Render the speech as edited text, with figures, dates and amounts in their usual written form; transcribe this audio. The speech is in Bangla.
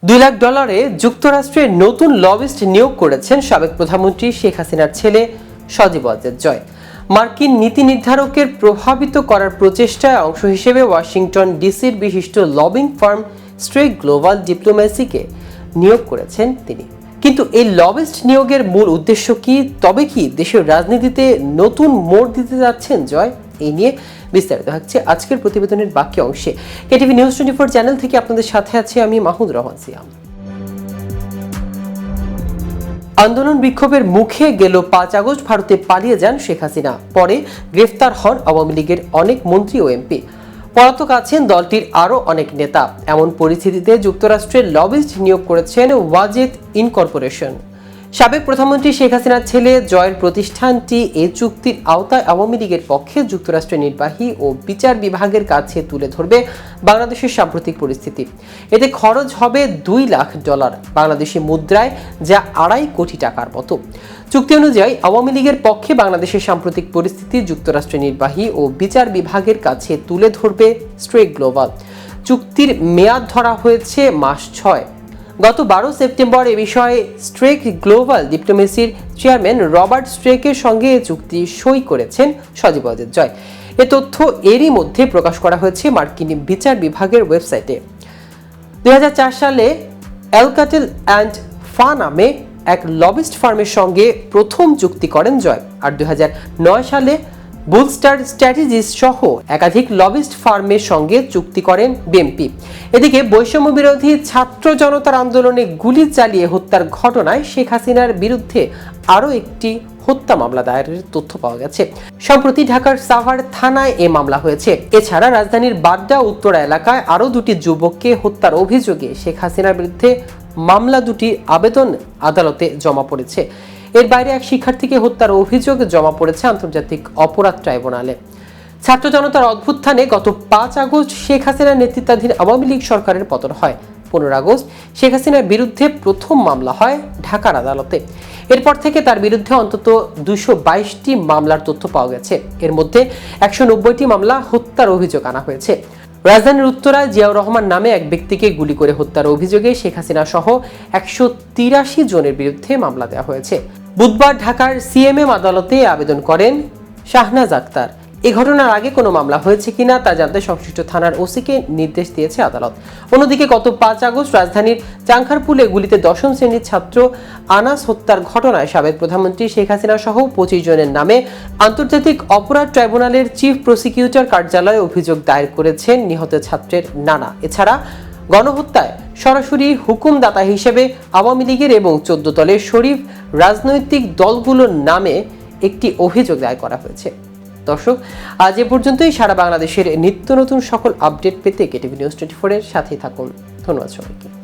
$2 লাখ যুক্তরাষ্ট্রের নতুন লবিস্ট নিয়োগ করেছেন সাবেক প্রধানমন্ত্রী শেখ হাসিনার ছেলে সজীব ওয়াজেদ জয়। মার্কিন নীতি নির্ধারকের প্রভাবিত করার প্রচেষ্টায় অংশ হিসেবে ওয়াশিংটন ডিসির বিশিষ্ট লবিং ফার্ম স্ট্রেক গ্লোবাল ডিপ্লোম্যাসিকে নিয়োগ করেছেন তিনি। কিন্তু এই লবিস্ট নিয়োগের মূল উদ্দেশ্য কি? তবে কি দেশের রাজনীতিতে নতুন মোড় দিতে যাচ্ছেন জয়? এই নিয়ে বিস্তারিত থাকছে আজকের প্রতিবেদনের বাকি অংশে। কেটিভি নিউজ 24 চ্যানেল থেকে আপনাদের সাথে আছি আমি মাহমুদুর রহমান সিয়াম। আন্দোলন বিক্ষোভের মুখে গেল 5 আগস্ট ভারতে পালিয়ে যান শেখ হাসিনা। পরে গ্রেফতার হন আওয়ামী লীগের অনেক মন্ত্রী ও এমপি। পলাতক আছেন দলটির আরও অনেক নেতা। এমন পরিস্থিতিতে যুক্তরাষ্ট্রের লবিস্ট নিয়োগ করেছেন ওয়াজেদ ইনকর্পোরেশন। সাবেক প্রধানমন্ত্রী শেখ হাসিনার ছেলে জয়ের প্রতিষ্ঠানটি এই চুক্তির আওতায় আওয়ামী লীগের পক্ষে যুক্তরাষ্ট্রের নির্বাহী ও বিচার বিভাগের কাছে তুলে ধরবে বাংলাদেশের সাম্প্রতিক পরিস্থিতি। এতে খরচ হবে $2 লাখ, বাংলাদেশি মুদ্রায় যা 2.5 কোটি টাকার মতো। চুক্তি অনুযায়ী আওয়ামী লীগের পক্ষে বাংলাদেশের সাম্প্রতিক পরিস্থিতি যুক্তরাষ্ট্রের নির্বাহী ও বিচার বিভাগের কাছে তুলে ধরবে স্ট্রেক গ্লোবাল। চুক্তির মেয়াদ ধরা হয়েছে মাস 6। গত 12 সেপ্টেম্বর এ বিষয়ে স্ট্রেক গ্লোবাল ডিপ্লোমেসির চেয়ারম্যান রবার্ট স্ট্রেকের সঙ্গে চুক্তি সই করেছেন সজীব ওয়াজেদ জয়। এ তথ্য এরই মধ্যে প্রকাশ করা হয়েছে মার্কিন বিচার বিভাগের ওয়েবসাইটে। 2004 সালে অ্যালকাটেল অ্যান্ড ফা নামে এক লবিস্ট ফার্মের সঙ্গে প্রথম চুক্তি করেন জয়। আর 2009 সালে বুলস্টার স্ট্র্যাটেজিস সহ একাধিক লবিস্ট ফার্মের সঙ্গে চুক্তি করেন বিএনপি। এদিকে বৈষম্য বিরোধী ছাত্র জনতার আন্দোলনে গুলি চালিয়ে হত্যার ঘটনায় শেখ হাসিনার বিরুদ্ধে আরও একটি হত্যা মামলা দায়েরের তথ্য পাওয়া গেছে। সম্প্রতি ঢাকার সাভার থানায় এ মামলা হয়েছে। এছাড়া রাজধানীর বাড্ডা উত্তরা এলাকায় আরও 2টি যুবককে হত্যার অভিযোগে শেখ হাসিনার বিরুদ্ধে মামলা 2টি আবেদন আদালতে জমা পড়েছে। এর বাইরে এক শিক্ষার্থীকে হত্যার অভিযোগ জমা পড়েছে আন্তর্জাতিক অপরাধ ট্রাইব্যুনালে। ছাত্র জনতার অভ্যুত্থানে গত 5 আগস্ট শেখ হাসিনার নেতৃত্বাধীন আওয়ামী লীগ সরকারের পতন হয়। 15 আগস্ট শেখ হাসিনার বিরুদ্ধে প্রথম মামলা হয় ঢাকার আদালতে। এরপর থেকে তার বিরুদ্ধে অন্তত 222টি মামলার তথ্য পাওয়া গেছে। এর মধ্যে 190টি মামলা হত্যার অভিযোগ আনা হয়েছে। রাজধানীর উত্তরায় জিয়াউর রহমান নামে এক ব্যক্তিকে গুলি করে হত্যার অভিযোগে শেখ হাসিনা সহ 183 জনের বিরুদ্ধে মামলা দেওয়া হয়েছে। বুধবার ঢাকার সিএমএম আদালতে আবেদন করেন শাহনাজ আক্তার। এই ঘটনার আগে কোনো মামলা হয়েছে কিনা তা জানতে সংশ্লিষ্ট থানার ওসিকে নির্দেশ দিয়েছে আদালত। অন্যদিকে গত 5 আগস্ট রাজধানীর চাংখারপুলে গুলিতে 10ম শ্রেণীর ছাত্র আনাস হত্যার ঘটনায় সাবেক প্রধানমন্ত্রী শেখ হাসিনা সহ 25 জনের নামে আন্তর্জাতিক অপরাধ ট্রাইব্যুনালের চিফ প্রসিকিউটর কার্যালয়ে অভিযোগ দায়ের করেছেন নিহত ছাত্রের নানা। এছাড়া গণহত্যায় সরাসরি হুকুমদাতা হিসেবে আওয়ামী লীগের এবং 14 দলের শরীফ রাজনৈতিক দলগুলোর নামে একটি অভিযোগ দায়ের করা হয়েছে। দর্শক, আজ এ পর্যন্তই। সারা বাংলাদেশের নিত্য নতুন সকল আপডেট পেতে কেটিভি নিউজ 24 এর সাথেই থাকুন। ধন্যবাদ সবাইকে।